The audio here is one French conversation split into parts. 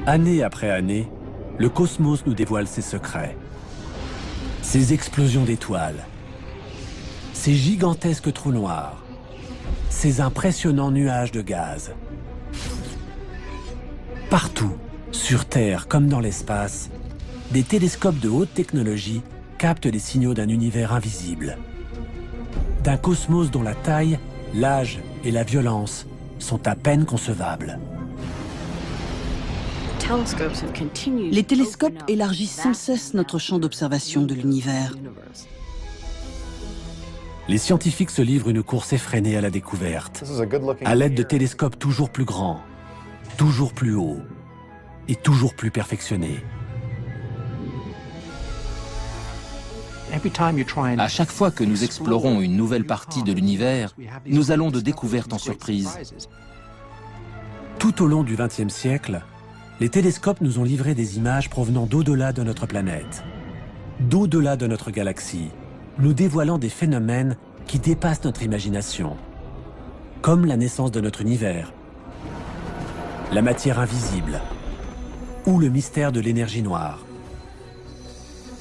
Année après année, le cosmos nous dévoile ses secrets. Ses explosions d'étoiles, ses gigantesques trous noirs, ces impressionnants nuages de gaz. Partout, sur Terre comme dans l'espace, des télescopes de haute technologie captent les signaux d'un univers invisible. D'un cosmos dont la taille, l'âge et la violence sont à peine concevables. Les télescopes élargissent sans cesse notre champ d'observation de l'univers. Les scientifiques se livrent une course effrénée à la découverte, à l'aide de télescopes toujours plus grands, toujours plus hauts et toujours plus perfectionnés. À chaque fois que nous explorons une nouvelle partie de l'univers, nous allons de découverte en surprise. Tout au long du XXe siècle, les télescopes nous ont livré des images provenant d'au-delà de notre planète, d'au-delà de notre galaxie, nous dévoilant des phénomènes qui dépassent notre imagination, comme la naissance de notre univers, la matière invisible ou le mystère de l'énergie noire.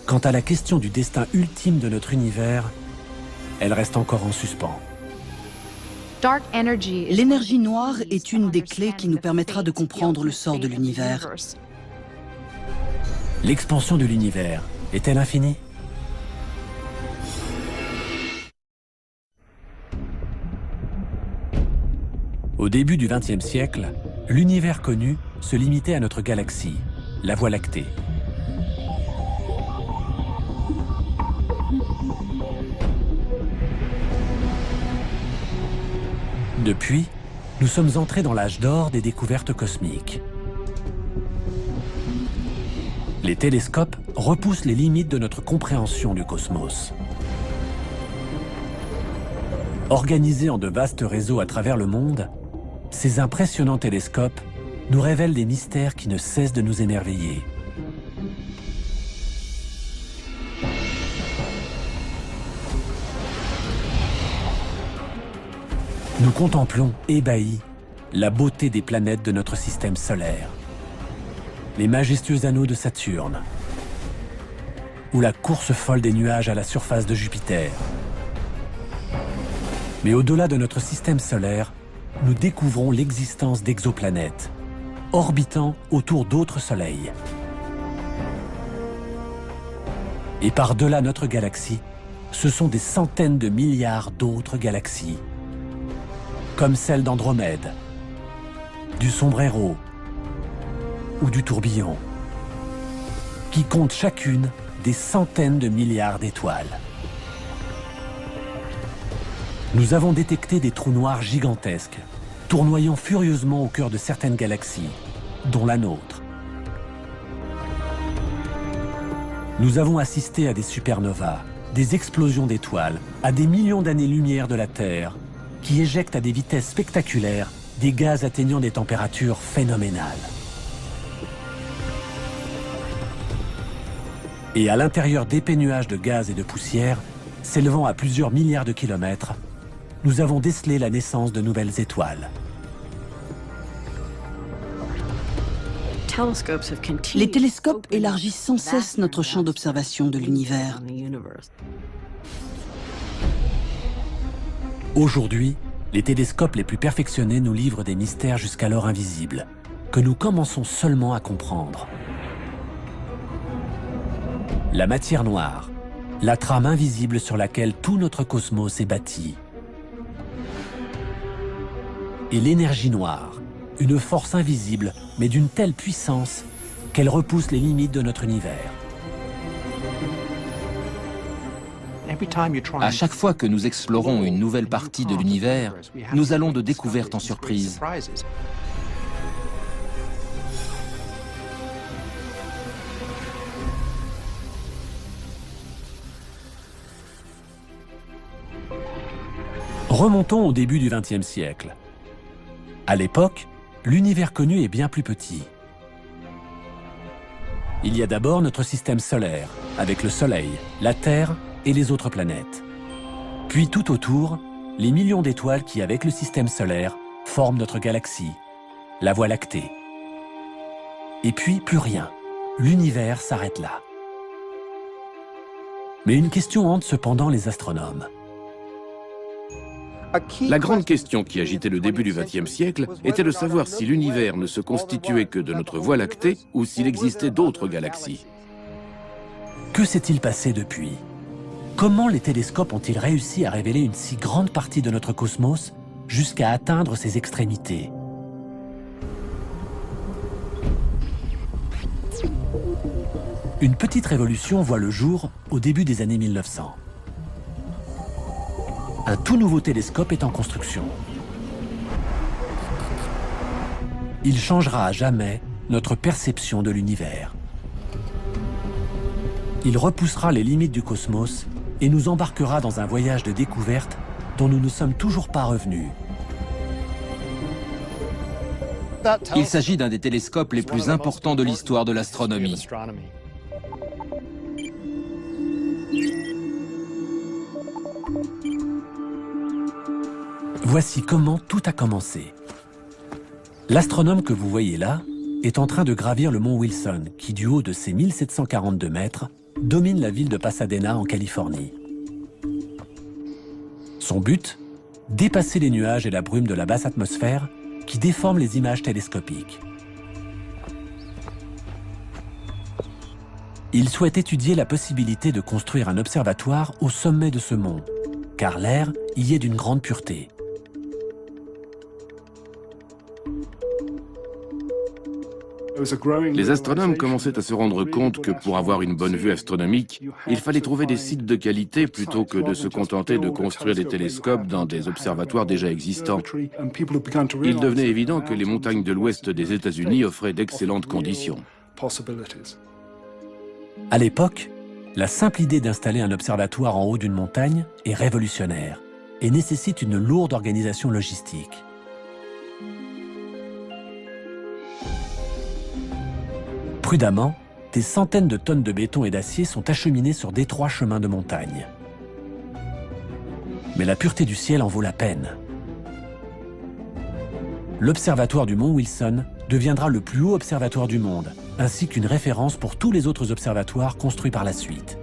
Quant à la question du destin ultime de notre univers, elle reste encore en suspens. L'énergie noire est une des clés qui nous permettra de comprendre le sort de l'univers. L'expansion de l'univers est-elle infinie? Au début du XXe siècle, l'univers connu se limitait à notre galaxie, la Voie lactée. Depuis, nous sommes entrés dans l'âge d'or des découvertes cosmiques. Les télescopes repoussent les limites de notre compréhension du cosmos. Organisés en de vastes réseaux à travers le monde, ces impressionnants télescopes nous révèlent des mystères qui ne cessent de nous émerveiller. Nous contemplons, ébahis, la beauté des planètes de notre système solaire, les majestueux anneaux de Saturne, ou la course folle des nuages à la surface de Jupiter. Mais au-delà de notre système solaire, nous découvrons l'existence d'exoplanètes, orbitant autour d'autres soleils. Et par-delà notre galaxie, ce sont des centaines de milliards d'autres galaxies, comme celle d'Andromède, du Sombrero ou du Tourbillon, qui comptent chacune des centaines de milliards d'étoiles. Nous avons détecté des trous noirs gigantesques, tournoyant furieusement au cœur de certaines galaxies, dont la nôtre. Nous avons assisté à des supernovas, des explosions d'étoiles, à des millions d'années-lumière de la Terre, qui éjectent à des vitesses spectaculaires des gaz atteignant des températures phénoménales. Et à l'intérieur d'épais nuages de gaz et de poussière, s'élevant à plusieurs milliards de kilomètres, nous avons décelé la naissance de nouvelles étoiles. Les télescopes élargissent sans cesse notre champ d'observation de l'univers. Aujourd'hui, les télescopes les plus perfectionnés nous livrent des mystères jusqu'alors invisibles, que nous commençons seulement à comprendre. La matière noire, la trame invisible sur laquelle tout notre cosmos est bâti. Et l'énergie noire, une force invisible, mais d'une telle puissance qu'elle repousse les limites de notre univers. À chaque fois que nous explorons une nouvelle partie de l'univers, nous allons de découverte en surprise. Remontons au début du XXe siècle. À l'époque, l'univers connu est bien plus petit. Il y a d'abord notre système solaire, avec le Soleil, la Terre et les autres planètes. Puis tout autour, les millions d'étoiles qui, avec le système solaire, forment notre galaxie, la Voie lactée. Et puis, plus rien. L'univers s'arrête là. Mais une question hante cependant les astronomes. La grande question qui agitait le début du XXe siècle était de savoir si l'univers ne se constituait que de notre Voie lactée ou s'il existait d'autres galaxies. Que s'est-il passé depuis? Comment les télescopes ont-ils réussi à révéler une si grande partie de notre cosmos jusqu'à atteindre ses extrémités? Une petite révolution voit le jour au début des années 1900. Un tout nouveau télescope est en construction. Il changera à jamais notre perception de l'univers. Il repoussera les limites du cosmos et nous embarquera dans un voyage de découverte dont nous ne sommes toujours pas revenus. Il s'agit d'un des télescopes les plus importants de l'histoire de l'astronomie. Voici comment tout a commencé. L'astronome que vous voyez là est en train de gravir le mont Wilson, qui du haut de ses 1742 mètres, domine la ville de Pasadena en Californie. Son but? Dépasser les nuages et la brume de la basse atmosphère qui déforment les images télescopiques. Il souhaite étudier la possibilité de construire un observatoire au sommet de ce mont, car l'air y est d'une grande pureté. Les astronomes commençaient à se rendre compte que pour avoir une bonne vue astronomique, il fallait trouver des sites de qualité plutôt que de se contenter de construire des télescopes dans des observatoires déjà existants. Il devenait évident que les montagnes de l'ouest des États-Unis offraient d'excellentes conditions. À l'époque, la simple idée d'installer un observatoire en haut d'une montagne est révolutionnaire et nécessite une lourde organisation logistique. Prudemment, des centaines de tonnes de béton et d'acier sont acheminées sur d'étroits chemins de montagne. Mais la pureté du ciel en vaut la peine. L'observatoire du mont Wilson deviendra le plus haut observatoire du monde, ainsi qu'une référence pour tous les autres observatoires construits par la suite.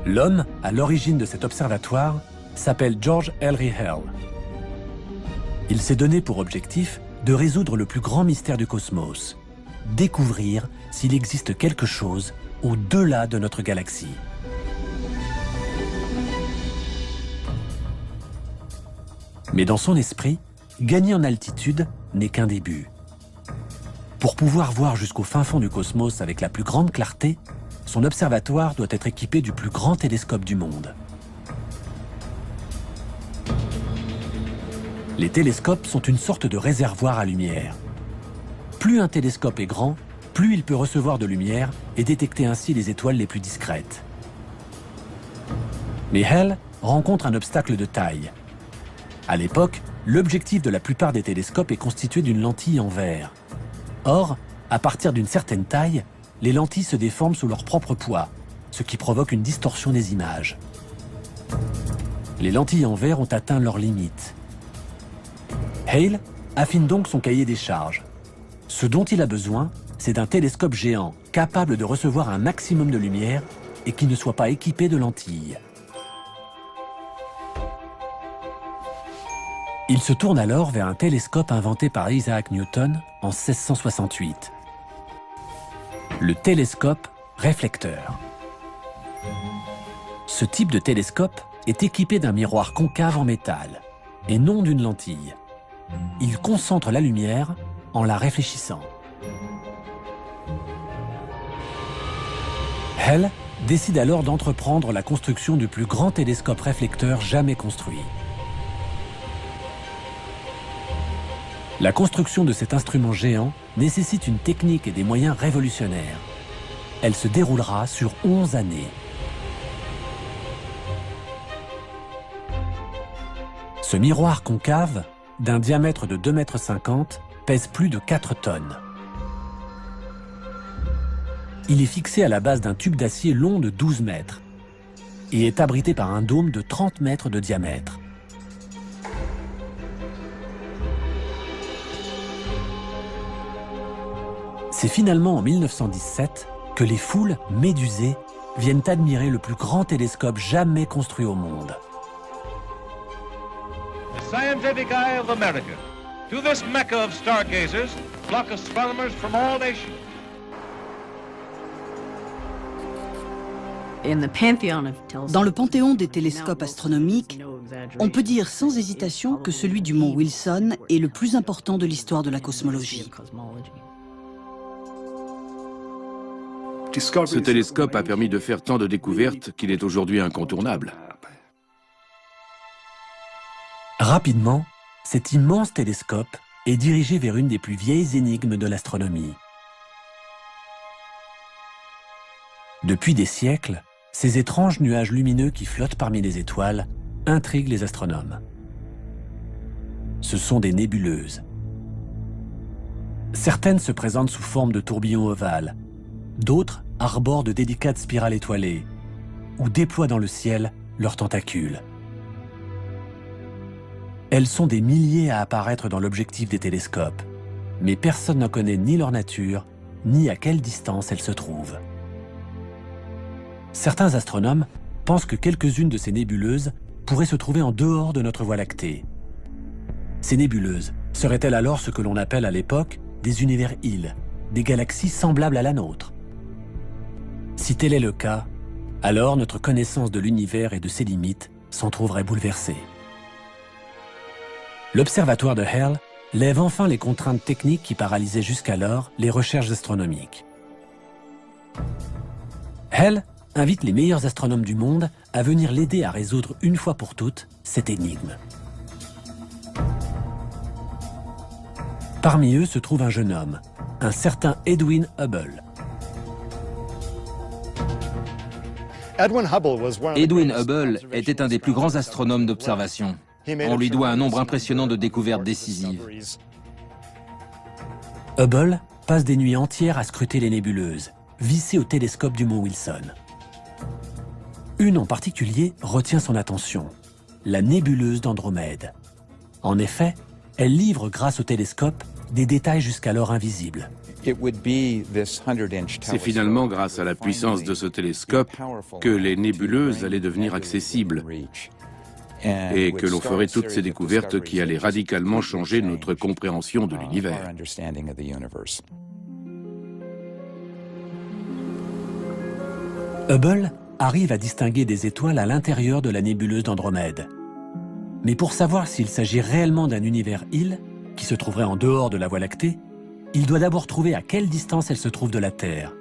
L'homme à l'origine de cet observatoire s'appelle George Ellery Hale. Il s'est donné pour objectif de résoudre le plus grand mystère du cosmos, découvrir s'il existe quelque chose au-delà de notre galaxie. Mais dans son esprit, gagner en altitude n'est qu'un début. Pour pouvoir voir jusqu'au fin fond du cosmos avec la plus grande clarté, son observatoire doit être équipé du plus grand télescope du monde. Les télescopes sont une sorte de réservoir à lumière. Plus un télescope est grand, plus il peut recevoir de lumière et détecter ainsi les étoiles les plus discrètes. Mais Hale rencontre un obstacle de taille. À l'époque, l'objectif de la plupart des télescopes est constitué d'une lentille en verre. Or, à partir d'une certaine taille, les lentilles se déforment sous leur propre poids, ce qui provoque une distorsion des images. Les lentilles en verre ont atteint leurs limites. Hale affine donc son cahier des charges. Ce dont il a besoin, c'est d'un télescope géant capable de recevoir un maximum de lumière et qui ne soit pas équipé de lentilles. Il se tourne alors vers un télescope inventé par Isaac Newton en 1668. Le télescope réflecteur. Ce type de télescope est équipé d'un miroir concave en métal et non d'une lentille. Il concentre la lumière en la réfléchissant. Hale décide alors d'entreprendre la construction du plus grand télescope réflecteur jamais construit. La construction de cet instrument géant nécessite une technique et des moyens révolutionnaires. Elle se déroulera sur 11 années. Ce miroir concave, d'un diamètre de 2,50 m, pèse plus de 4 tonnes. Il est fixé à la base d'un tube d'acier long de 12 mètres et est abrité par un dôme de 30 mètres de diamètre. C'est finalement en 1917 que les foules médusées viennent admirer le plus grand télescope jamais construit au monde. The scientific eye of America. To this mecca of stargazers flock astronomers from all nations. Dans le panthéon des télescopes astronomiques, on peut dire sans hésitation que celui du mont Wilson est le plus important de l'histoire de la cosmologie. Ce télescope a permis de faire tant de découvertes qu'il est aujourd'hui incontournable. Rapidement, cet immense télescope est dirigé vers une des plus vieilles énigmes de l'astronomie. Depuis des siècles, ces étranges nuages lumineux qui flottent parmi les étoiles intriguent les astronomes. Ce sont des nébuleuses. Certaines se présentent sous forme de tourbillons ovales, d'autres arborent de délicates spirales étoilées ou déploient dans le ciel leurs tentacules. Elles sont des milliers à apparaître dans l'objectif des télescopes, mais personne n'en connaît ni leur nature, ni à quelle distance elles se trouvent. Certains astronomes pensent que quelques-unes de ces nébuleuses pourraient se trouver en dehors de notre Voie lactée. Ces nébuleuses seraient-elles alors ce que l'on appelle à l'époque des univers-îles, des galaxies semblables à la nôtre? Si tel est le cas, alors notre connaissance de l'univers et de ses limites s'en trouverait bouleversée. L'observatoire de Hale lève enfin les contraintes techniques qui paralysaient jusqu'alors les recherches astronomiques. Hale invite les meilleurs astronomes du monde à venir l'aider à résoudre une fois pour toutes cette énigme. Parmi eux se trouve un jeune homme, un certain Edwin Hubble. Edwin Hubble était un des plus grands astronomes d'observation. On lui doit un nombre impressionnant de découvertes décisives. Hubble passe des nuits entières à scruter les nébuleuses, vissées au télescope du mont Wilson. Une en particulier retient son attention, la nébuleuse d'Andromède. En effet, elle livre grâce au télescope des détails jusqu'alors invisibles. C'est finalement grâce à la puissance de ce télescope que les nébuleuses allaient devenir accessibles et que l'on ferait toutes ces découvertes qui allaient radicalement changer notre compréhension de l'univers. Hubble arrive à distinguer des étoiles à l'intérieur de la nébuleuse d'Andromède. Mais pour savoir s'il s'agit réellement d'un univers-île, qui se trouverait en dehors de la Voie lactée, il doit d'abord trouver à quelle distance elle se trouve de la Terre,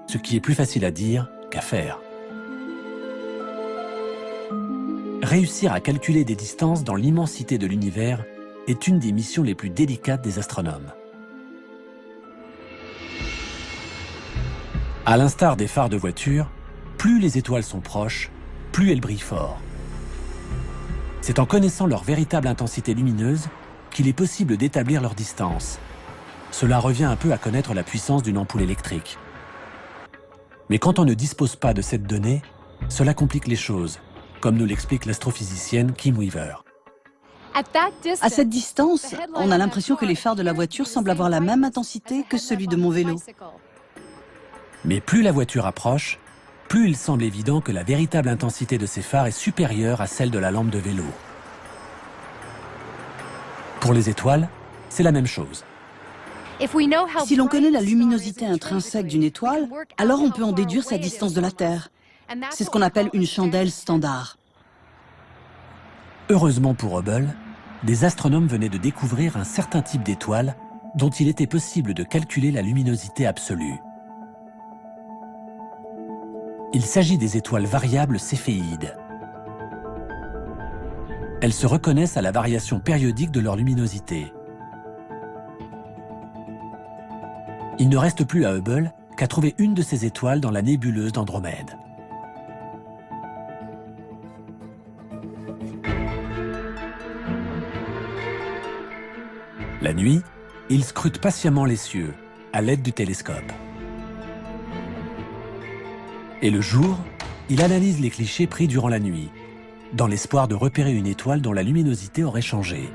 ce qui est plus facile à dire qu'à faire. Réussir à calculer des distances dans l'immensité de l'univers est une des missions les plus délicates des astronomes. À l'instar des phares de voiture, plus les étoiles sont proches, plus elles brillent fort. C'est en connaissant leur véritable intensité lumineuse qu'il est possible d'établir leur distance. Cela revient un peu à connaître la puissance d'une ampoule électrique. Mais quand on ne dispose pas de cette donnée, cela complique les choses, comme nous l'explique l'astrophysicienne Kim Weaver. À cette distance, on a l'impression que les phares de la voiture semblent avoir la même intensité que celui de mon vélo. Mais plus la voiture approche, plus il semble évident que la véritable intensité de ces phares est supérieure à celle de la lampe de vélo. Pour les étoiles, c'est la même chose. Si l'on connaît la luminosité intrinsèque d'une étoile, alors on peut en déduire sa distance de la Terre. C'est ce qu'on appelle une chandelle standard. Heureusement pour Hubble, des astronomes venaient de découvrir un certain type d'étoile dont il était possible de calculer la luminosité absolue. Il s'agit des étoiles variables céphéides. Elles se reconnaissent à la variation périodique de leur luminosité. Il ne reste plus à Hubble qu'à trouver une de ces étoiles dans la nébuleuse d'Andromède. La nuit, il scrute patiemment les cieux, à l'aide du télescope. Et le jour, il analyse les clichés pris durant la nuit, dans l'espoir de repérer une étoile dont la luminosité aurait changé.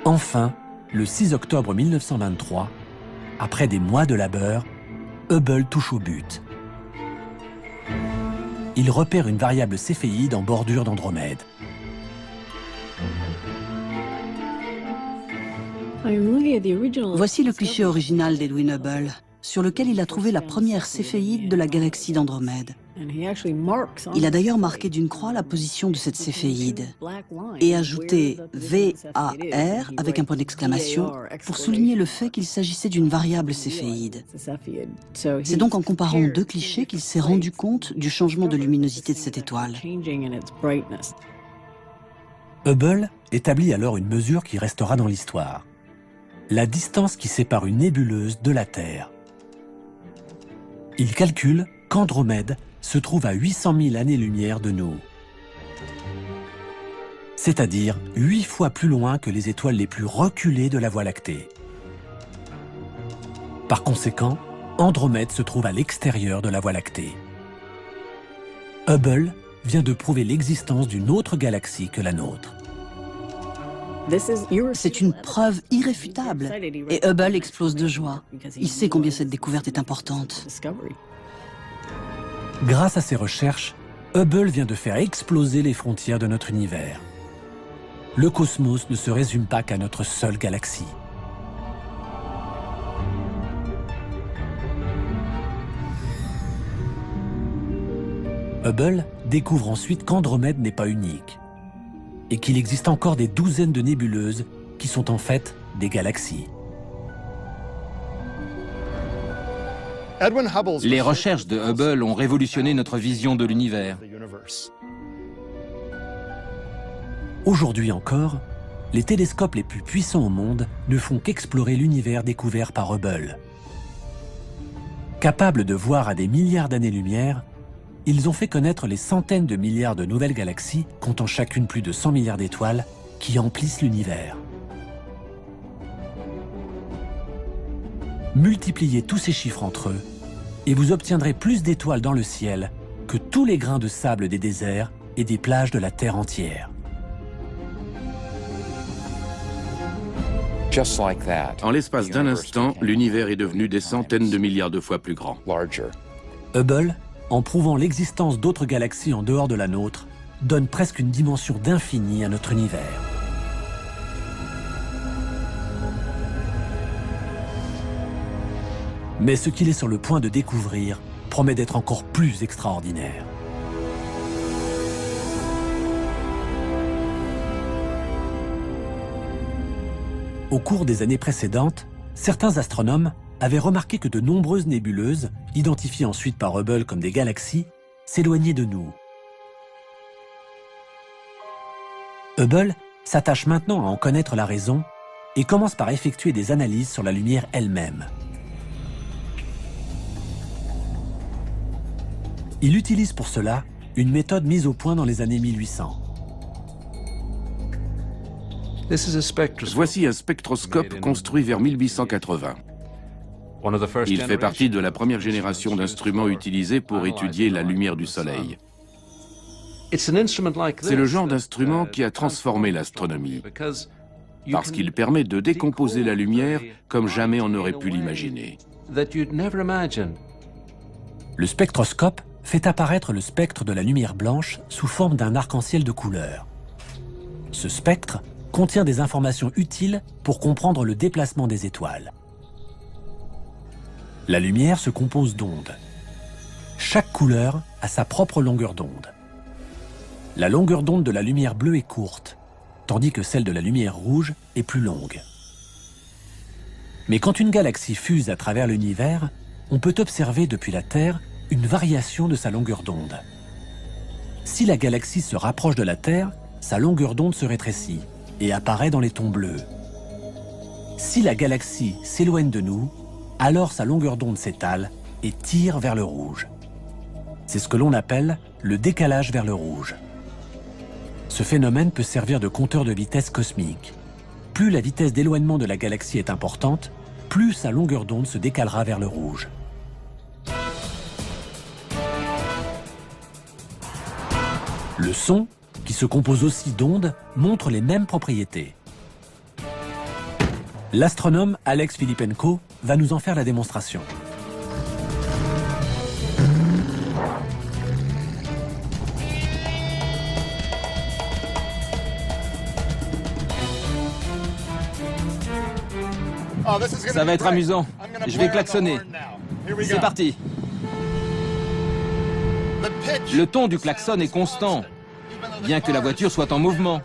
Enfin, le 6 octobre 1923, après des mois de labeur, Hubble touche au but. Il repère une variable céphéide en bordure d'Andromède. Voici le cliché original d'Edwin Hubble, sur lequel il a trouvé la première céphéide de la galaxie d'Andromède. Il a d'ailleurs marqué d'une croix la position de cette céphéide et ajouté VAR avec un point d'exclamation pour souligner le fait qu'il s'agissait d'une variable céphéide. C'est donc en comparant deux clichés qu'il s'est rendu compte du changement de luminosité de cette étoile. Hubble établit alors une mesure qui restera dans l'histoire. La distance qui sépare une nébuleuse de la Terre. Il calcule qu'Andromède se trouve à 800 000 années-lumière de nous. C'est-à-dire 8 fois plus loin que les étoiles les plus reculées de la Voie lactée. Par conséquent, Andromède se trouve à l'extérieur de la Voie lactée. Hubble vient de prouver l'existence d'une autre galaxie que la nôtre. C'est une preuve irréfutable et Hubble explose de joie. Il sait combien cette découverte est importante. Grâce à ses recherches, Hubble vient de faire exploser les frontières de notre univers. Le cosmos ne se résume pas qu'à notre seule galaxie. Hubble découvre ensuite qu'Andromède n'est pas unique et qu'il existe encore des douzaines de nébuleuses qui sont en fait des galaxies. Les recherches de Hubble ont révolutionné notre vision de l'univers. Aujourd'hui encore, les télescopes les plus puissants au monde ne font qu'explorer l'univers découvert par Hubble. Capables de voir à des milliards d'années-lumière, ils ont fait connaître les centaines de milliards de nouvelles galaxies, comptant chacune plus de 100 milliards d'étoiles, qui emplissent l'univers. Multipliez tous ces chiffres entre eux, et vous obtiendrez plus d'étoiles dans le ciel que tous les grains de sable des déserts et des plages de la Terre entière. En l'espace d'un instant, l'univers est devenu des centaines de milliards de fois plus grand. Hubble, en prouvant l'existence d'autres galaxies en dehors de la nôtre, donne presque une dimension d'infini à notre univers. Mais ce qu'il est sur le point de découvrir promet d'être encore plus extraordinaire. Au cours des années précédentes, certains astronomes avaient remarqué que de nombreuses nébuleuses, identifiées ensuite par Hubble comme des galaxies, s'éloignaient de nous. Hubble s'attache maintenant à en connaître la raison et commence par effectuer des analyses sur la lumière elle-même. Il utilise pour cela une méthode mise au point dans les années 1800. Voici un spectroscope construit vers 1880. Il fait partie de la première génération d'instruments utilisés pour étudier la lumière du Soleil. C'est le genre d'instrument qui a transformé l'astronomie, parce qu'il permet de décomposer la lumière comme jamais on n'aurait pu l'imaginer. Le spectroscope fait apparaître le spectre de la lumière blanche sous forme d'un arc-en-ciel de couleurs. Ce spectre contient des informations utiles pour comprendre le déplacement des étoiles. La lumière se compose d'ondes. Chaque couleur a sa propre longueur d'onde. La longueur d'onde de la lumière bleue est courte, tandis que celle de la lumière rouge est plus longue. Mais quand une galaxie fuse à travers l'univers, on peut observer depuis la Terre une variation de sa longueur d'onde. Si la galaxie se rapproche de la Terre, sa longueur d'onde se rétrécit et apparaît dans les tons bleus. Si la galaxie s'éloigne de nous, alors sa longueur d'onde s'étale et tire vers le rouge. C'est ce que l'on appelle le décalage vers le rouge. Ce phénomène peut servir de compteur de vitesse cosmique. Plus la vitesse d'éloignement de la galaxie est importante, plus sa longueur d'onde se décalera vers le rouge. Le son, qui se compose aussi d'ondes, montre les mêmes propriétés. L'astronome Alex Filippenko va nous en faire la démonstration. Ça va être amusant. Je vais klaxonner. C'est parti. Le ton du klaxon est constant, bien que la voiture soit en mouvement.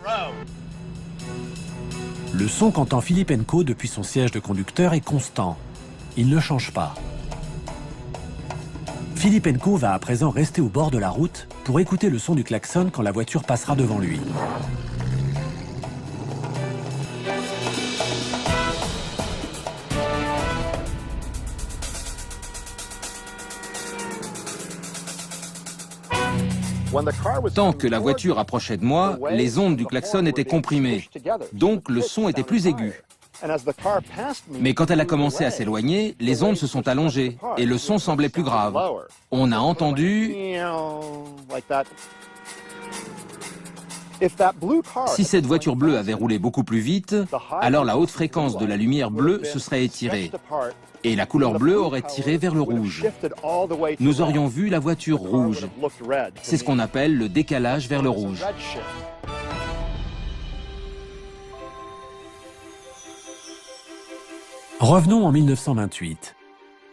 Le son qu'entend Filippenko depuis son siège de conducteur est constant. Il ne change pas. Filippenko va à présent rester au bord de la route pour écouter le son du klaxon quand la voiture passera devant lui. Tant que la voiture approchait de moi, les ondes du klaxon étaient comprimées, donc le son était plus aigu. Mais quand elle a commencé à s'éloigner, les ondes se sont allongées et le son semblait plus grave. On a entendu... Si cette voiture bleue avait roulé beaucoup plus vite, alors la haute fréquence de la lumière bleue se serait étirée et la couleur bleue aurait tiré vers le rouge. Nous aurions vu la voiture rouge. C'est ce qu'on appelle le décalage vers le rouge. Revenons en 1928.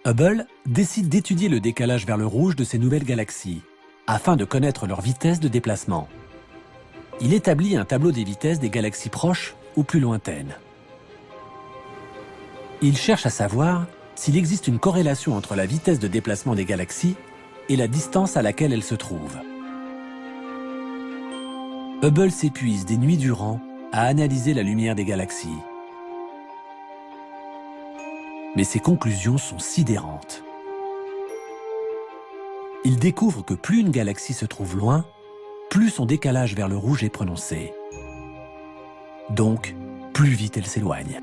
Hubble décide d'étudier le décalage vers le rouge de ces nouvelles galaxies, afin de connaître leur vitesse de déplacement. Il établit un tableau des vitesses des galaxies proches ou plus lointaines. Il cherche à savoir s'il existe une corrélation entre la vitesse de déplacement des galaxies et la distance à laquelle elles se trouvent. Hubble s'épuise des nuits durant à analyser la lumière des galaxies. Mais ses conclusions sont sidérantes. Il découvre que plus une galaxie se trouve loin, plus son décalage vers le rouge est prononcé. Donc, plus vite elle s'éloigne.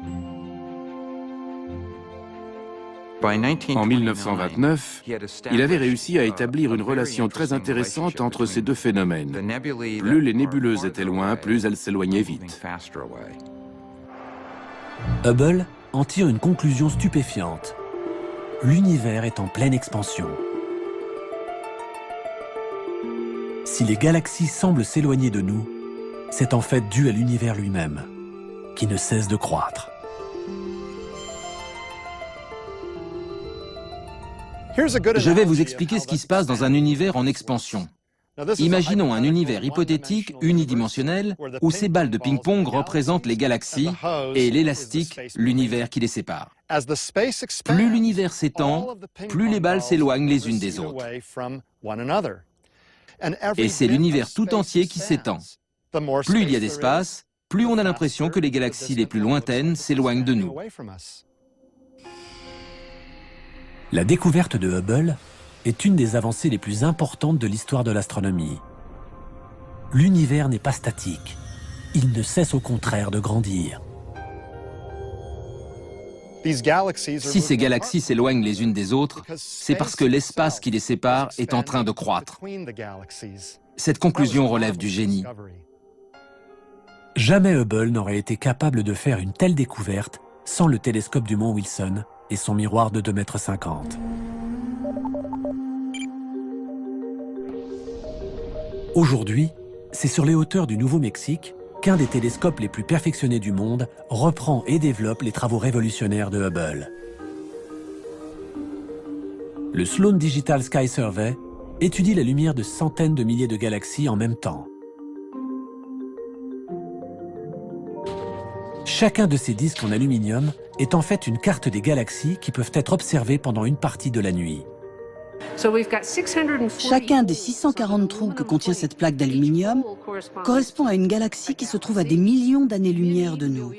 En 1929, il avait réussi à établir une relation très intéressante entre ces deux phénomènes. Plus les nébuleuses étaient loin, plus elles s'éloignaient vite. Hubble en tire une conclusion stupéfiante. L'univers est en pleine expansion. Si les galaxies semblent s'éloigner de nous, c'est en fait dû à l'univers lui-même, qui ne cesse de croître. Je vais vous expliquer ce qui se passe dans un univers en expansion. Imaginons un univers hypothétique unidimensionnel où ces balles de ping-pong représentent les galaxies et l'élastique, l'univers qui les sépare. Plus l'univers s'étend, plus les balles s'éloignent les unes des autres. Et c'est l'univers tout entier qui s'étend. Plus il y a d'espace, plus on a l'impression que les galaxies les plus lointaines s'éloignent de nous. La découverte de Hubble est une des avancées les plus importantes de l'histoire de l'astronomie. L'univers n'est pas statique. Il ne cesse au contraire de grandir. Si ces galaxies s'éloignent les unes des autres, c'est parce que l'espace qui les sépare est en train de croître. Cette conclusion relève du génie. Jamais Hubble n'aurait été capable de faire une telle découverte sans le télescope du mont Wilson et son miroir de 2,50 m. Aujourd'hui, c'est sur les hauteurs du Nouveau-Mexique qu'un des télescopes les plus perfectionnés du monde reprend et développe les travaux révolutionnaires de Hubble. Le Sloan Digital Sky Survey étudie la lumière de centaines de milliers de galaxies en même temps. Chacun de ces disques en aluminium est en fait une carte des galaxies qui peuvent être observées pendant une partie de la nuit. Chacun des 640 trous que contient cette plaque d'aluminium correspond à une galaxie qui se trouve à des millions d'années-lumière de nous.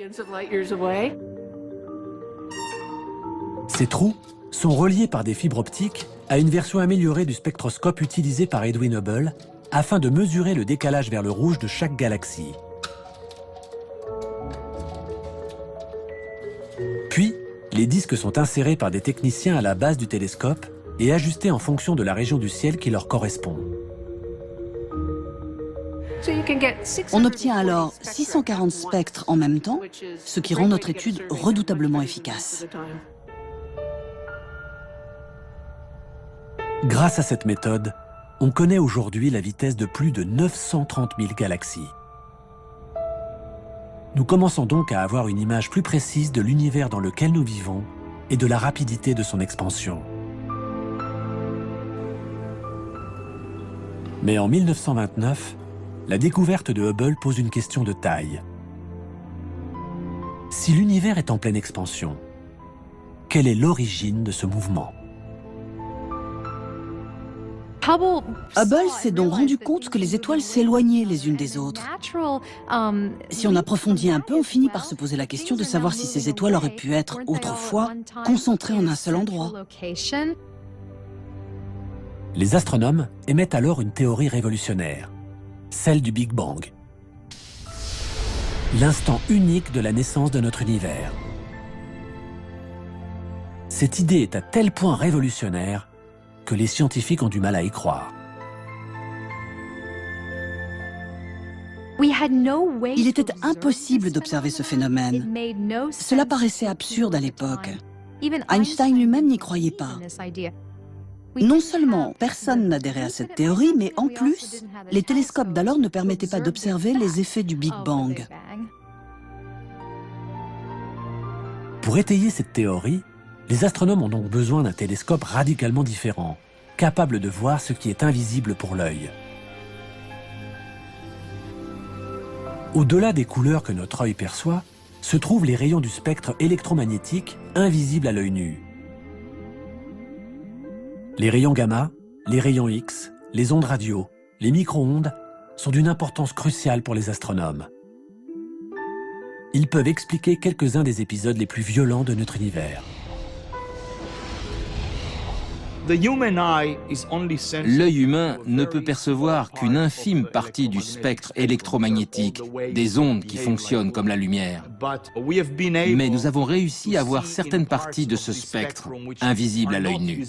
Ces trous sont reliés par des fibres optiques à une version améliorée du spectroscope utilisé par Edwin Hubble afin de mesurer le décalage vers le rouge de chaque galaxie. Puis, les disques sont insérés par des techniciens à la base du télescope et ajustés en fonction de la région du ciel qui leur correspond. On obtient alors 640 spectres en même temps, ce qui rend notre étude redoutablement efficace. Grâce à cette méthode, on connaît aujourd'hui la vitesse de plus de 930 000 galaxies. Nous commençons donc à avoir une image plus précise de l'univers dans lequel nous vivons et de la rapidité de son expansion. Mais en 1929, la découverte de Hubble pose une question de taille. Si l'univers est en pleine expansion, quelle est l'origine de ce mouvement ? Hubble s'est donc rendu compte que les étoiles s'éloignaient les unes des autres. Si on approfondit un peu, on finit par se poser la question de savoir si ces étoiles auraient pu être autrefois concentrées en un seul endroit. Les astronomes émettent alors une théorie révolutionnaire, celle du Big Bang. L'instant unique de la naissance de notre univers. Cette idée est à tel point révolutionnaire que les scientifiques ont du mal à y croire. Il était impossible d'observer ce phénomène. Cela paraissait absurde à l'époque. Einstein lui-même n'y croyait pas. Non seulement personne n'adhérait à cette théorie, mais en plus, les télescopes d'alors ne permettaient pas d'observer les effets du Big Bang. Pour étayer cette théorie, les astronomes ont donc besoin d'un télescope radicalement différent, capable de voir ce qui est invisible pour l'œil. Au-delà des couleurs que notre œil perçoit, se trouvent les rayons du spectre électromagnétique invisibles à l'œil nu. Les rayons gamma, les rayons X, les ondes radio, les micro-ondes sont d'une importance cruciale pour les astronomes. Ils peuvent expliquer quelques-uns des épisodes les plus violents de notre univers. L'œil humain ne peut percevoir qu'une infime partie du spectre électromagnétique, des ondes qui fonctionnent comme la lumière. Mais nous avons réussi à voir certaines parties de ce spectre, invisibles à l'œil nu. «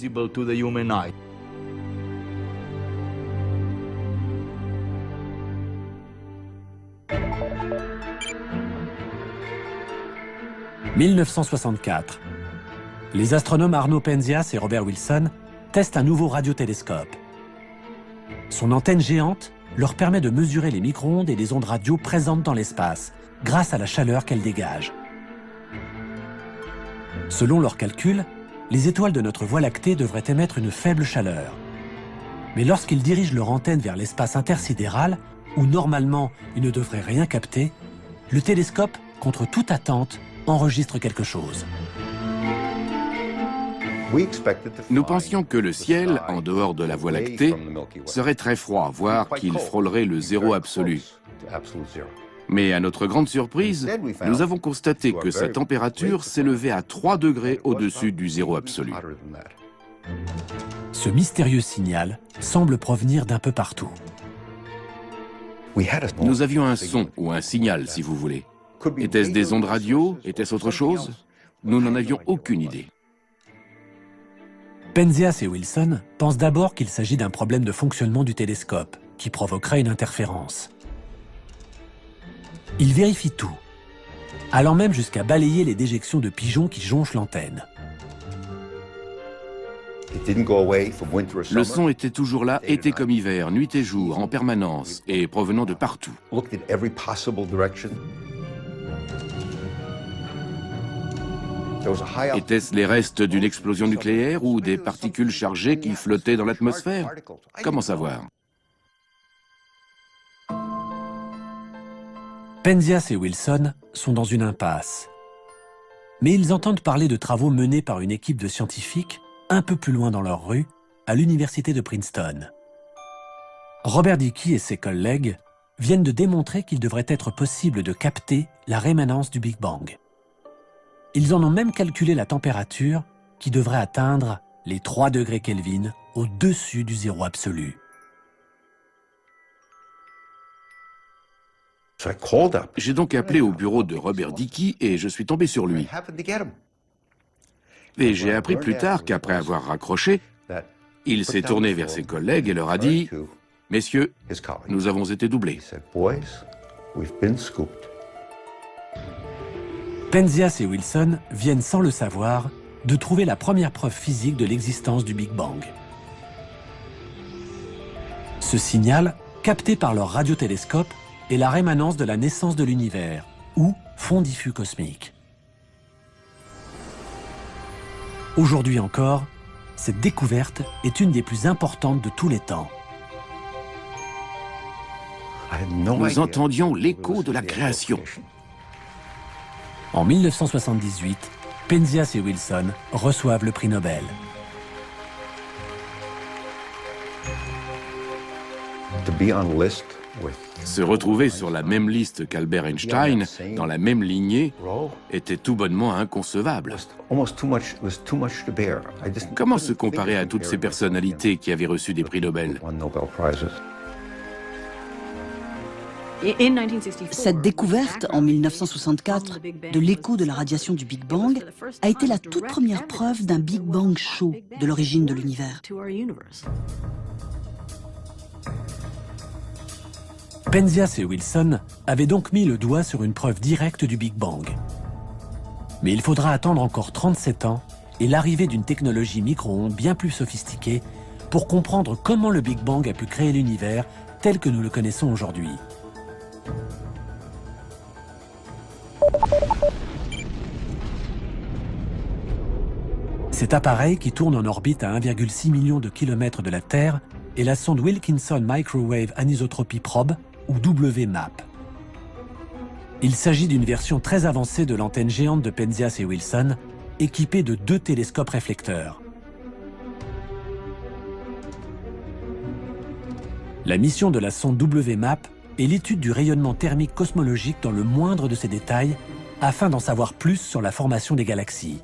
1964. Les astronomes Arno Penzias et Robert Wilson testent un nouveau radiotélescope. Son antenne géante leur permet de mesurer les micro-ondes et les ondes radio présentes dans l'espace, grâce à la chaleur qu'elles dégagent. Selon leurs calculs, les étoiles de notre Voie lactée devraient émettre une faible chaleur. Mais lorsqu'ils dirigent leur antenne vers l'espace intersidéral, où normalement ils ne devraient rien capter, le télescope, contre toute attente, enregistre quelque chose. Nous pensions que le ciel, en dehors de la Voie lactée, serait très froid, voire qu'il frôlerait le zéro absolu. Mais à notre grande surprise, nous avons constaté que sa température s'élevait à 3 degrés au-dessus du zéro absolu. Ce mystérieux signal semble provenir d'un peu partout. Nous avions un son, ou un signal, si vous voulez. Était-ce des ondes radio? Était-ce autre chose? Nous n'en avions aucune idée. Penzias et Wilson pensent d'abord qu'il s'agit d'un problème de fonctionnement du télescope, qui provoquerait une interférence. Ils vérifient tout, allant même jusqu'à balayer les déjections de pigeons qui jonchent l'antenne. Le son était toujours là, été comme hiver, nuit et jour, en permanence, et provenant de partout. Étaient-ce les restes d'une explosion nucléaire ou des particules chargées qui flottaient dans l'atmosphère? Comment savoir? Penzias et Wilson sont dans une impasse. Mais ils entendent parler de travaux menés par une équipe de scientifiques un peu plus loin dans leur rue, à l'université de Princeton. Robert Dicke et ses collègues viennent de démontrer qu'il devrait être possible de capter la rémanence du Big Bang. Ils en ont même calculé la température qui devrait atteindre les 3 degrés Kelvin au-dessus du zéro absolu. J'ai donc appelé au bureau de Robert Dicke et je suis tombé sur lui. Et j'ai appris plus tard qu'après avoir raccroché, il s'est tourné vers ses collègues et leur a dit « Messieurs, nous avons été doublés. Penzias et Wilson viennent sans le savoir de trouver la première preuve physique de l'existence du Big Bang. Ce signal, capté par leur radiotélescope, est la rémanence de la naissance de l'univers, ou fond diffus cosmique. Aujourd'hui encore, cette découverte est une des plus importantes de tous les temps. Nous entendions l'écho de la création. En 1978, Penzias et Wilson reçoivent le prix Nobel. Se retrouver sur la même liste qu'Albert Einstein, dans la même lignée, était tout bonnement inconcevable. Comment se comparer à toutes ces personnalités qui avaient reçu des prix Nobel? Cette découverte, en 1964, de l'écho de la radiation du Big Bang a été la toute première preuve d'un Big Bang chaud de l'origine de l'univers. Penzias et Wilson avaient donc mis le doigt sur une preuve directe du Big Bang. Mais il faudra attendre encore 37 ans et l'arrivée d'une technologie micro-ondes bien plus sophistiquée pour comprendre comment le Big Bang a pu créer l'univers tel que nous le connaissons aujourd'hui. Cet appareil, qui tourne en orbite à 1,6 million de kilomètres de la Terre, est la sonde Wilkinson Microwave Anisotropy Probe, ou WMAP. Il s'agit d'une version très avancée de l'antenne géante de Penzias et Wilson, équipée de 2 télescopes réflecteurs. La mission de la sonde WMAP est l'étude du rayonnement thermique cosmologique dans le moindre de ses détails, afin d'en savoir plus sur la formation des galaxies.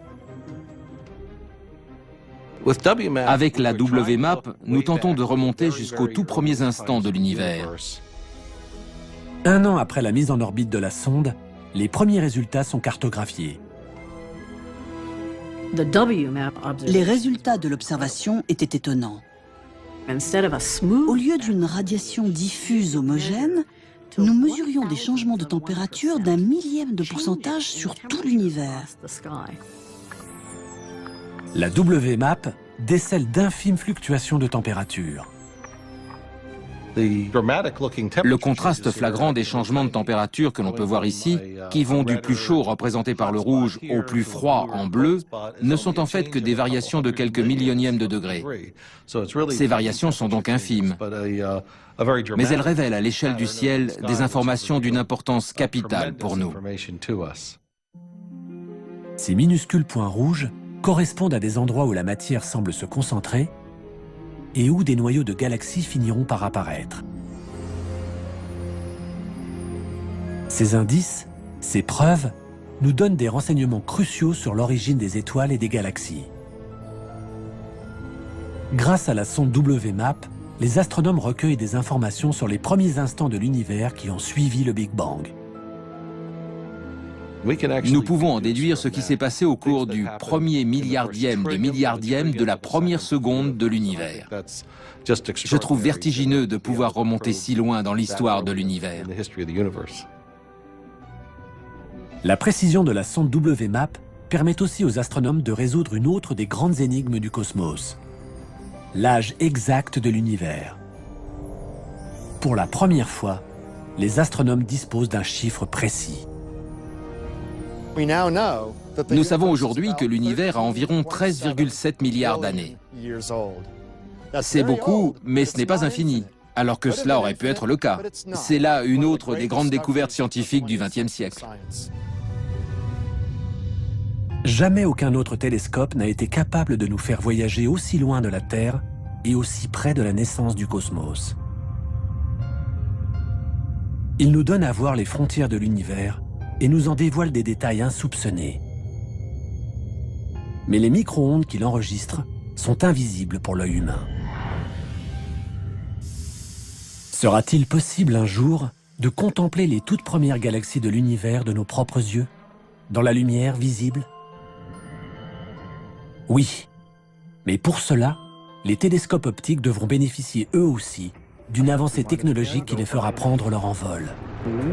Avec la WMAP, nous tentons de remonter jusqu'aux tout premiers instants de l'univers. 1 an après la mise en orbite de la sonde, les premiers résultats sont cartographiés. Les résultats de l'observation étaient étonnants. Au lieu d'une radiation diffuse homogène, nous mesurions des changements de température d'1 millième de pourcentage sur tout l'univers. La WMAP décèle d'infimes fluctuations de température. Le contraste flagrant des changements de température que l'on peut voir ici, qui vont du plus chaud représenté par le rouge au plus froid en bleu, ne sont en fait que des variations de quelques millionièmes de degrés. Ces variations sont donc infimes, mais elles révèlent à l'échelle du ciel des informations d'une importance capitale pour nous. Ces minuscules points rouges correspondent à des endroits où la matière semble se concentrer et où des noyaux de galaxies finiront par apparaître. Ces indices, ces preuves, nous donnent des renseignements cruciaux sur l'origine des étoiles et des galaxies. Grâce à la sonde WMAP, les astronomes recueillent des informations sur les premiers instants de l'univers qui ont suivi le Big Bang. Nous pouvons en déduire ce qui s'est passé au cours du premier milliardième de la première seconde de l'univers. Je trouve vertigineux de pouvoir remonter si loin dans l'histoire de l'univers. La précision de la sonde WMAP permet aussi aux astronomes de résoudre une autre des grandes énigmes du cosmos: l'âge exact de l'univers. Pour la première fois, les astronomes disposent d'un chiffre précis. Nous savons aujourd'hui que l'univers a environ 13,7 milliards d'années. C'est beaucoup, mais ce n'est pas infini, alors que cela aurait pu être le cas. C'est là une autre des grandes découvertes scientifiques du XXe siècle. Jamais aucun autre télescope n'a été capable de nous faire voyager aussi loin de la Terre et aussi près de la naissance du cosmos. Il nous donne à voir les frontières de l'univers et nous en dévoile des détails insoupçonnés. Mais les micro-ondes qu'il enregistre sont invisibles pour l'œil humain. Sera-t-il possible un jour de contempler les toutes premières galaxies de l'univers de nos propres yeux, dans la lumière visible? Oui, mais pour cela, les télescopes optiques devront bénéficier eux aussi d'une avancée technologique qui les fera prendre leur envol.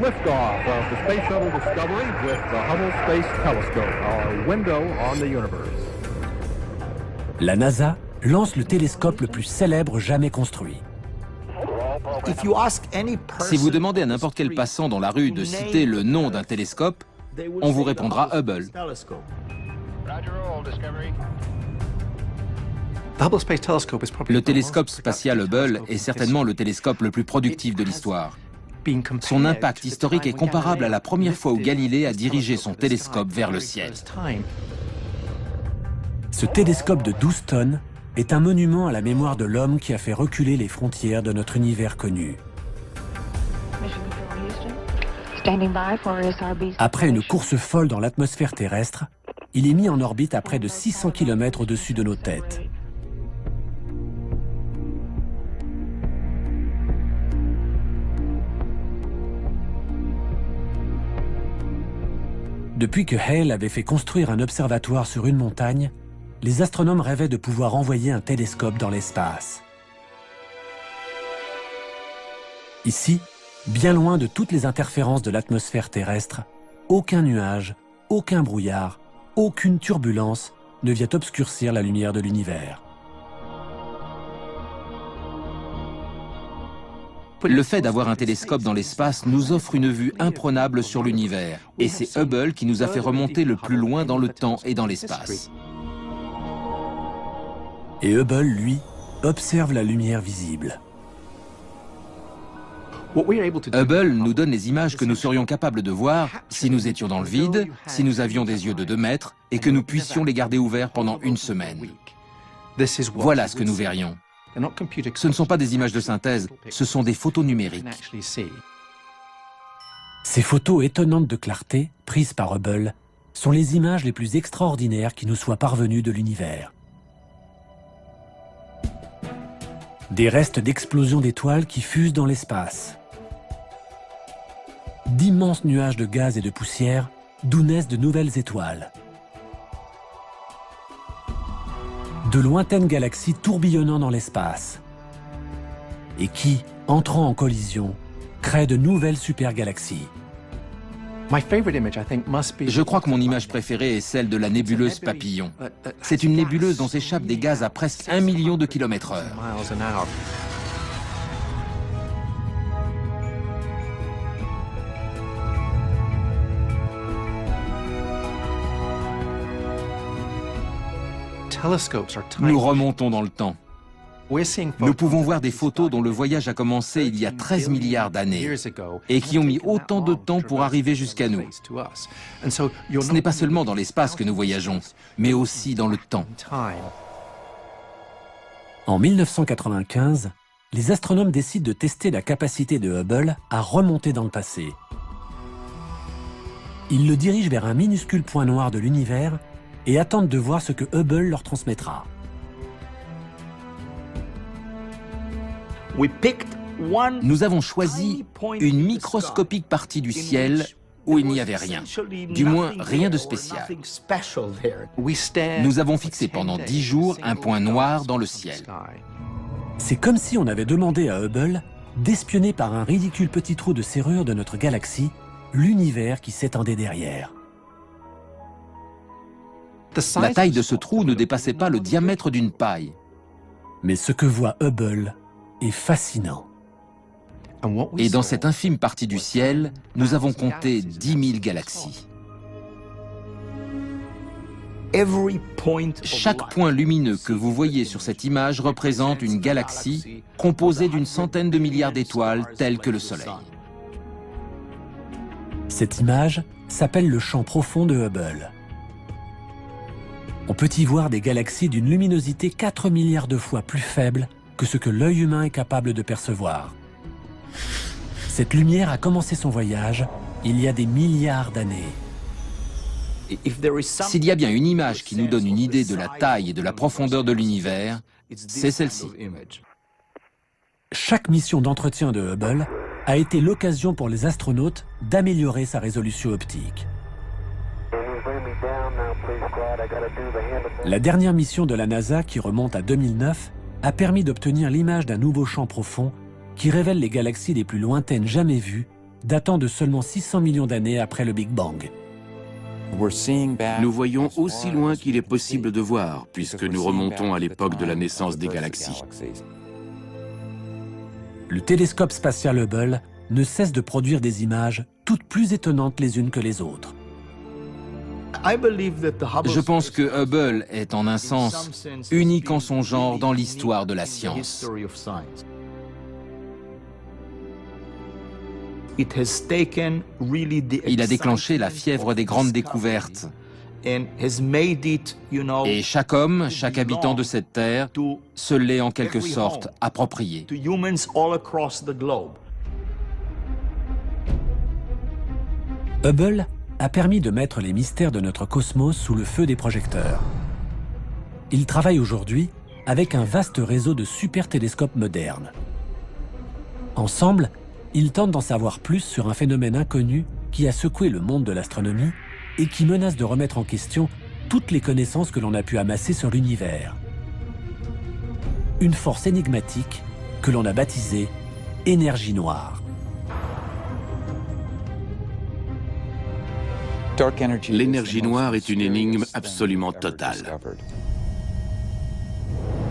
Liftoff of the Space Shuttle Discovery with the Hubble Space Telescope, our window on the universe. La NASA lance le télescope le plus célèbre jamais construit. Si vous demandez à n'importe quel passant dans la rue de citer le nom d'un télescope, on vous répondra Hubble. Le télescope spatial Hubble est certainement le télescope le plus productif de l'histoire. Son impact historique est comparable à la première fois où Galilée a dirigé son télescope vers le ciel. Ce télescope de 12 tonnes est un monument à la mémoire de l'homme qui a fait reculer les frontières de notre univers connu. Après une course folle dans l'atmosphère terrestre, il est mis en orbite à près de 600 km au-dessus de nos têtes. Depuis que Hale avait fait construire un observatoire sur une montagne, les astronomes rêvaient de pouvoir envoyer un télescope dans l'espace. Ici, bien loin de toutes les interférences de l'atmosphère terrestre, aucun nuage, aucun brouillard, aucune turbulence ne vient obscurcir la lumière de l'univers. Le fait d'avoir un télescope dans l'espace nous offre une vue imprenable sur l'univers, et c'est Hubble qui nous a fait remonter le plus loin dans le temps et dans l'espace. Et Hubble, lui, observe la lumière visible. Hubble nous donne les images que nous serions capables de voir si nous étions dans le vide, si nous avions des yeux de 2 mètres, et que nous puissions les garder ouverts pendant 1 semaine. Voilà ce que nous verrions. Ce ne sont pas des images de synthèse, ce sont des photos numériques. Ces photos étonnantes de clarté, prises par Hubble, sont les images les plus extraordinaires qui nous soient parvenues de l'univers. Des restes d'explosions d'étoiles qui fusent dans l'espace. D'immenses nuages de gaz et de poussière d'où naissent de nouvelles étoiles. De lointaines galaxies tourbillonnant dans l'espace et qui, entrant en collision, créent de nouvelles supergalaxies. Je crois que mon image préférée est celle de la nébuleuse Papillon. C'est une nébuleuse dont s'échappent des gaz à presque 1 million de km/h. Nous remontons dans le temps. Nous pouvons voir des photos dont le voyage a commencé il y a 13 milliards d'années et qui ont mis autant de temps pour arriver jusqu'à nous. Ce n'est pas seulement dans l'espace que nous voyageons, mais aussi dans le temps. En 1995, les astronomes décident de tester la capacité de Hubble à remonter dans le passé. Ils le dirigent vers un minuscule point noir de l'univers et attendent de voir ce que Hubble leur transmettra. Nous avons choisi une microscopique partie du ciel où il n'y avait rien, du moins rien de spécial. Nous avons fixé pendant 10 jours un point noir dans le ciel. C'est comme si on avait demandé à Hubble d'espionner par un ridicule petit trou de serrure de notre galaxie l'univers qui s'étendait derrière. La taille de ce trou ne dépassait pas le diamètre d'une paille. Mais ce que voit Hubble est fascinant. Et dans cette infime partie du ciel, nous avons compté 10 000 galaxies. Chaque point lumineux que vous voyez sur cette image représente une galaxie composée d'une centaine de milliards d'étoiles telles que le Soleil. Cette image s'appelle le champ profond de Hubble. On peut y voir des galaxies d'une luminosité 4 milliards de fois plus faible que ce que l'œil humain est capable de percevoir. Cette lumière a commencé son voyage il y a des milliards d'années. S'il y a bien une image qui nous donne une idée de la taille et de la profondeur de l'univers, c'est celle-ci. Chaque mission d'entretien de Hubble a été l'occasion pour les astronautes d'améliorer sa résolution optique. La dernière mission de la NASA, qui remonte à 2009, a permis d'obtenir l'image d'un nouveau champ profond qui révèle les galaxies les plus lointaines jamais vues, datant de seulement 600 millions d'années après le Big Bang. Nous voyons aussi loin qu'il est possible de voir, puisque nous remontons à l'époque de la naissance des galaxies. Le télescope spatial Hubble ne cesse de produire des images toutes plus étonnantes les unes que les autres. Je pense que Hubble est en un sens unique en son genre dans l'histoire de la science. Il a déclenché la fièvre des grandes découvertes. Et chaque homme, chaque habitant de cette terre, se l'est en quelque sorte approprié. Hubble a permis de mettre les mystères de notre cosmos sous le feu des projecteurs. Il travaille aujourd'hui avec un vaste réseau de super télescopes modernes. Ensemble, ils tentent d'en savoir plus sur un phénomène inconnu qui a secoué le monde de l'astronomie et qui menace de remettre en question toutes les connaissances que l'on a pu amasser sur l'univers. Une force énigmatique que l'on a baptisée énergie noire. L'énergie noire est une énigme absolument totale.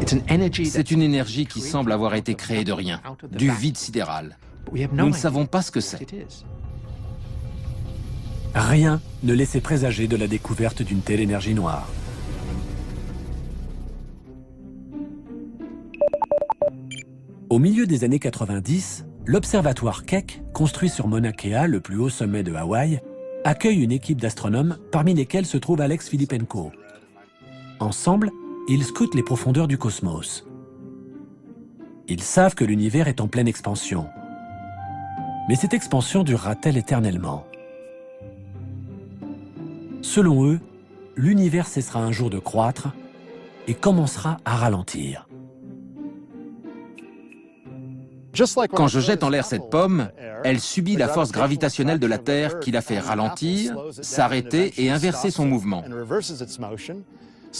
C'est une énergie qui semble avoir été créée de rien, du vide sidéral. Nous ne savons pas ce que c'est. Rien ne laissait présager de la découverte d'une telle énergie noire. Au milieu des années 90, l'observatoire Keck, construit sur Mauna Kea, le plus haut sommet de Hawaï, accueille une équipe d'astronomes parmi lesquels se trouve Alex Filippenko. Ensemble, ils scrutent les profondeurs du cosmos. Ils savent que l'univers est en pleine expansion. Mais cette expansion durera-t-elle éternellement? Selon eux, l'univers cessera un jour de croître et commencera à ralentir. Quand je jette en l'air cette pomme, elle subit la force gravitationnelle de la Terre qui la fait ralentir, s'arrêter et inverser son mouvement.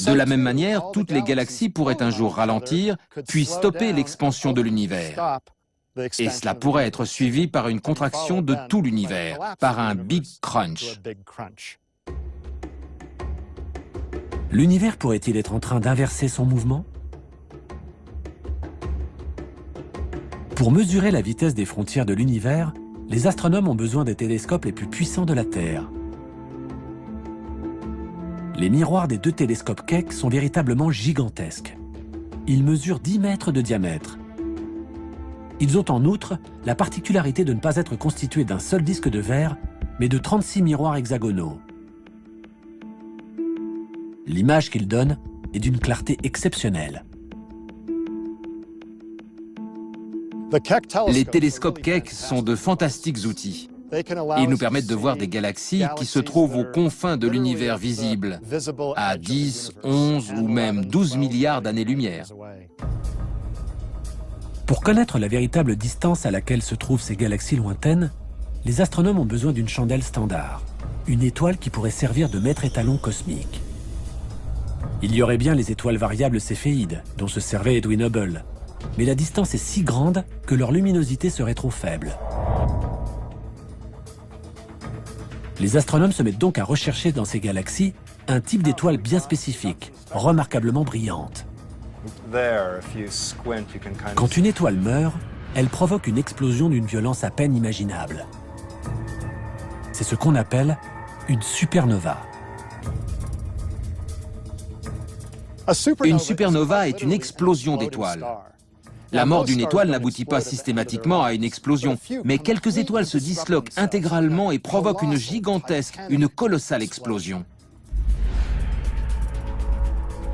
De la même manière, toutes les galaxies pourraient un jour ralentir, puis stopper l'expansion de l'univers. Et cela pourrait être suivi par une contraction de tout l'univers, par un Big Crunch. L'univers pourrait-il être en train d'inverser son mouvement? Pour mesurer la vitesse des frontières de l'univers, les astronomes ont besoin des télescopes les plus puissants de la Terre. Les miroirs des deux télescopes Keck sont véritablement gigantesques. Ils mesurent 10 mètres de diamètre. Ils ont en outre la particularité de ne pas être constitués d'un seul disque de verre, mais de 36 miroirs hexagonaux. L'image qu'ils donnent est d'une clarté exceptionnelle. Les télescopes Keck sont de fantastiques outils. Ils nous permettent de voir des galaxies qui se trouvent aux confins de l'univers visible, à 10, 11 ou même 12 milliards d'années-lumière. Pour connaître la véritable distance à laquelle se trouvent ces galaxies lointaines, les astronomes ont besoin d'une chandelle standard, une étoile qui pourrait servir de maître étalon cosmique. Il y aurait bien les étoiles variables céphéides, dont se servait Edwin Hubble, mais la distance est si grande que leur luminosité serait trop faible. Les astronomes se mettent donc à rechercher dans ces galaxies un type d'étoile bien spécifique, remarquablement brillante. Quand une étoile meurt, elle provoque une explosion d'une violence à peine imaginable. C'est ce qu'on appelle une supernova. Une supernova est une explosion d'étoiles. La mort d'une étoile n'aboutit pas systématiquement à une explosion, mais quelques étoiles se disloquent intégralement et provoquent une gigantesque, une colossale explosion.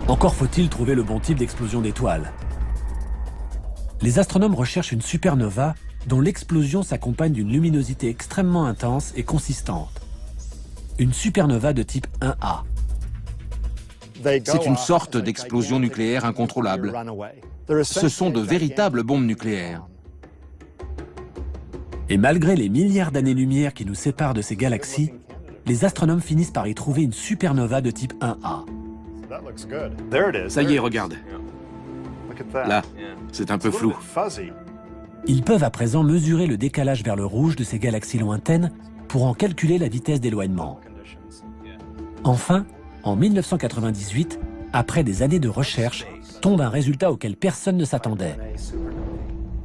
Encore faut-il trouver le bon type d'explosion d'étoiles. Les astronomes recherchent une supernova dont l'explosion s'accompagne d'une luminosité extrêmement intense et consistante. Une supernova de type 1A. C'est une sorte d'explosion nucléaire incontrôlable. Ce sont de véritables bombes nucléaires. Et malgré les milliards d'années-lumière qui nous séparent de ces galaxies, les astronomes finissent par y trouver une supernova de type 1A. Ça y est, regarde. Là, c'est un peu flou. Ils peuvent à présent mesurer le décalage vers le rouge de ces galaxies lointaines pour en calculer la vitesse d'éloignement. Enfin, en 1998, après des années de recherche, tombe un résultat auquel personne ne s'attendait.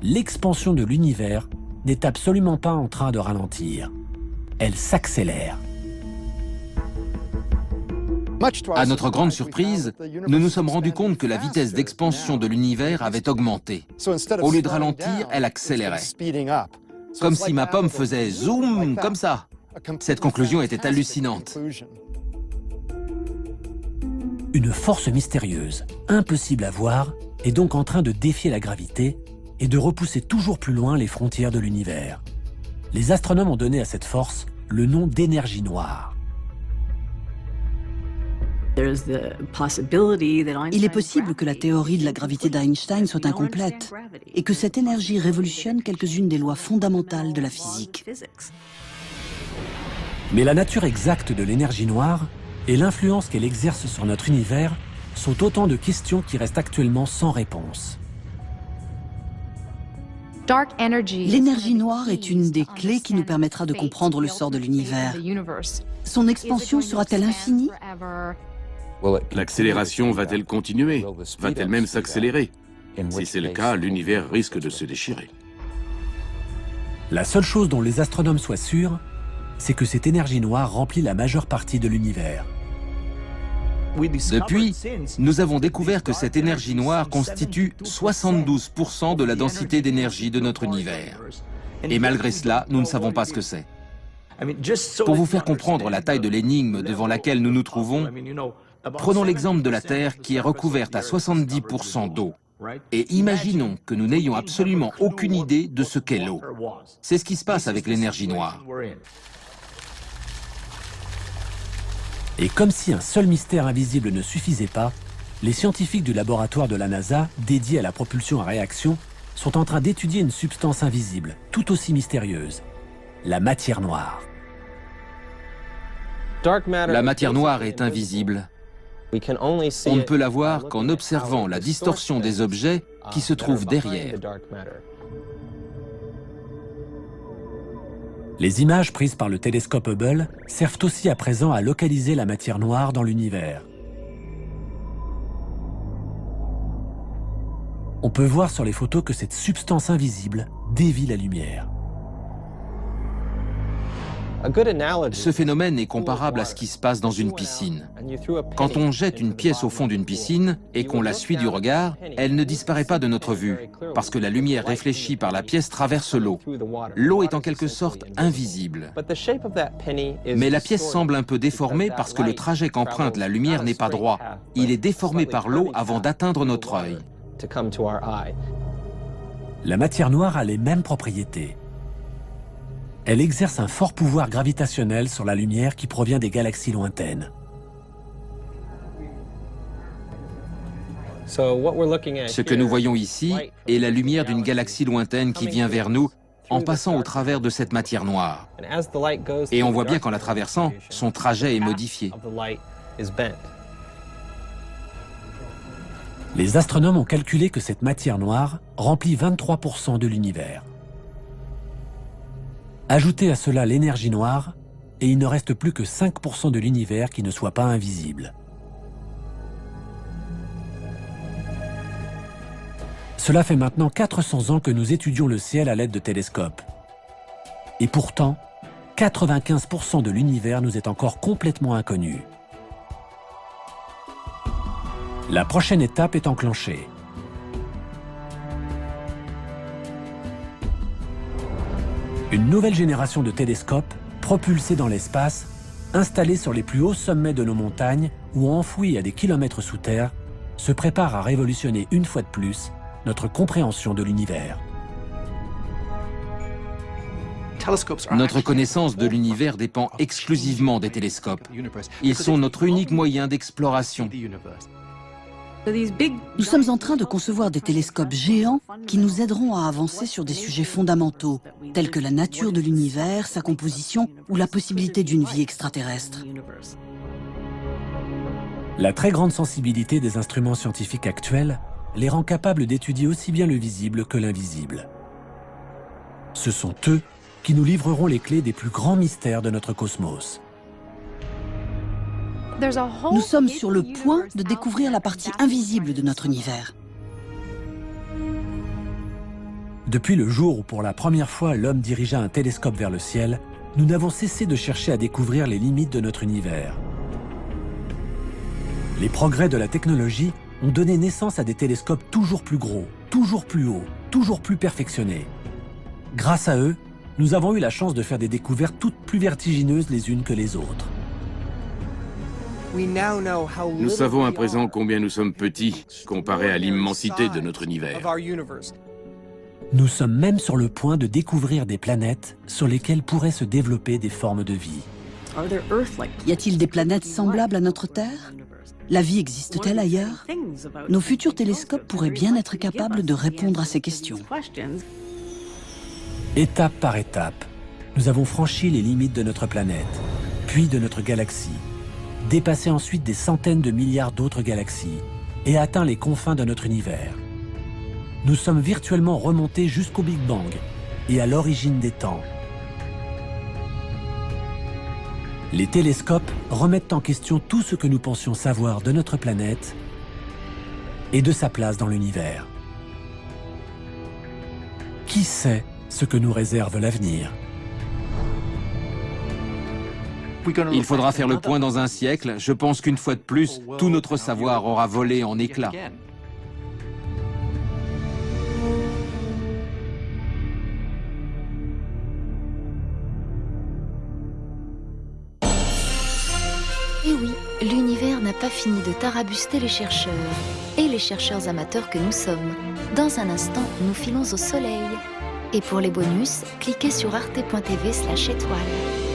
L'expansion de l'univers n'est absolument pas en train de ralentir. Elle s'accélère. À notre grande surprise, nous nous sommes rendus compte que la vitesse d'expansion de l'univers avait augmenté. Au lieu de ralentir, elle accélérait. Comme si ma pomme faisait zoom, comme ça. Cette conclusion était hallucinante. Une force mystérieuse, impossible à voir, est donc en train de défier la gravité et de repousser toujours plus loin les frontières de l'univers. Les astronomes ont donné à cette force le nom d'énergie noire. Il est possible que la théorie de la gravité d'Einstein soit incomplète et que cette énergie révolutionne quelques-unes des lois fondamentales de la physique. Mais la nature exacte de l'énergie noire et l'influence qu'elle exerce sur notre univers sont autant de questions qui restent actuellement sans réponse. L'énergie noire est une des clés qui nous permettra de comprendre le sort de l'univers. Son expansion sera-t-elle infinie ? L'accélération va-t-elle continuer? Va-t-elle même s'accélérer? Si c'est le cas, l'univers risque de se déchirer. La seule chose dont les astronomes soient sûrs, c'est que cette énergie noire remplit la majeure partie de l'univers. Depuis, nous avons découvert que cette énergie noire constitue 72% de la densité d'énergie de notre univers. Et malgré cela, nous ne savons pas ce que c'est. Pour vous faire comprendre la taille de l'énigme devant laquelle nous nous trouvons, prenons l'exemple de la Terre qui est recouverte à 70% d'eau. Et imaginons que nous n'ayons absolument aucune idée de ce qu'est l'eau. C'est ce qui se passe avec l'énergie noire. Et comme si un seul mystère invisible ne suffisait pas, les scientifiques du laboratoire de la NASA, dédiés à la propulsion à réaction, sont en train d'étudier une substance invisible, tout aussi mystérieuse, la matière noire. La matière noire est invisible. On ne peut la voir qu'en observant la distorsion des objets qui se trouvent derrière. Les images prises par le télescope Hubble servent aussi à présent à localiser la matière noire dans l'univers. On peut voir sur les photos que cette substance invisible dévie la lumière. Ce phénomène est comparable à ce qui se passe dans une piscine. Quand on jette une pièce au fond d'une piscine et qu'on la suit du regard, elle ne disparaît pas de notre vue, parce que la lumière réfléchie par la pièce traverse l'eau. L'eau est en quelque sorte invisible. Mais la pièce semble un peu déformée parce que le trajet qu'emprunte la lumière n'est pas droit. Il est déformé par l'eau avant d'atteindre notre œil. La matière noire a les mêmes propriétés. Elle exerce un fort pouvoir gravitationnel sur la lumière qui provient des galaxies lointaines. Ce que nous voyons ici est la lumière d'une galaxie lointaine qui vient vers nous en passant au travers de cette matière noire. Et on voit bien qu'en la traversant, son trajet est modifié. Les astronomes ont calculé que cette matière noire remplit 23% de l'univers. Ajoutez à cela l'énergie noire, et il ne reste plus que 5% de l'univers qui ne soit pas invisible. Cela fait maintenant 400 ans que nous étudions le ciel à l'aide de télescopes. Et pourtant, 95% de l'univers nous est encore complètement inconnu. La prochaine étape est enclenchée. Une nouvelle génération de télescopes, propulsés dans l'espace, installés sur les plus hauts sommets de nos montagnes ou enfouis à des kilomètres sous terre, se prépare à révolutionner une fois de plus notre compréhension de l'univers. Notre connaissance de l'univers dépend exclusivement des télescopes. Ils sont notre unique moyen d'exploration. Nous sommes en train de concevoir des télescopes géants qui nous aideront à avancer sur des sujets fondamentaux, tels que la nature de l'univers, sa composition ou la possibilité d'une vie extraterrestre. La très grande sensibilité des instruments scientifiques actuels les rend capables d'étudier aussi bien le visible que l'invisible. Ce sont eux qui nous livreront les clés des plus grands mystères de notre cosmos. Nous sommes sur le point de découvrir la partie invisible de notre univers. Depuis le jour où pour la première fois l'homme dirigea un télescope vers le ciel, nous n'avons cessé de chercher à découvrir les limites de notre univers. Les progrès de la technologie ont donné naissance à des télescopes toujours plus gros, toujours plus hauts, toujours plus perfectionnés. Grâce à eux, nous avons eu la chance de faire des découvertes toutes plus vertigineuses les unes que les autres. Nous savons à présent combien nous sommes petits comparé à l'immensité de notre univers. Nous sommes même sur le point de découvrir des planètes sur lesquelles pourraient se développer des formes de vie. Y a-t-il des planètes semblables à notre Terre? La vie existe-t-elle ailleurs? Nos futurs télescopes pourraient bien être capables de répondre à ces questions. Étape par étape, nous avons franchi les limites de notre planète, puis de notre galaxie, dépassé ensuite des centaines de milliards d'autres galaxies et atteint les confins de notre univers. Nous sommes virtuellement remontés jusqu'au Big Bang et à l'origine des temps. Les télescopes remettent en question tout ce que nous pensions savoir de notre planète et de sa place dans l'univers. Qui sait ce que nous réserve l'avenir? Il faudra faire le point dans un siècle. Je pense qu'une fois de plus, tout notre savoir aura volé en éclats. Et oui, l'univers n'a pas fini de tarabuster les chercheurs, et les chercheurs amateurs que nous sommes. Dans un instant, nous filons au soleil. Et pour les bonus, cliquez sur arte.tv/étoile.